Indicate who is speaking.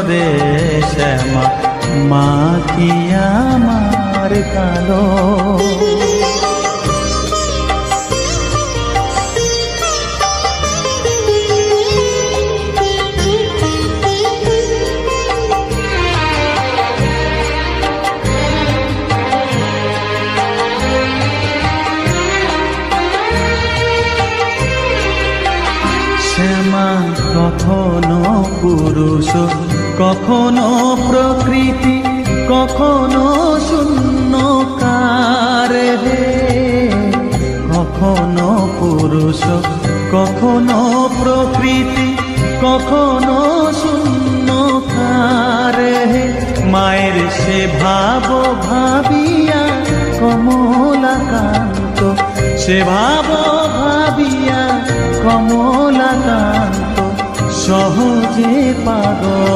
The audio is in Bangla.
Speaker 1: রে শ্যামা, মা কি আমার কালো। শ্যামা কখনো পুরুষ, কখনো প্রকৃতি, কখনো শূন্যকার রে। কখনো পুরুষ, কখনো প্রকৃতি, কখনো শূন্যকার হে। মায়ের সে ভাব ভাবিয়া কমলাকান্ত, সে ভাব ভাবিয়া কমলাকান্ত সহজে পাগল।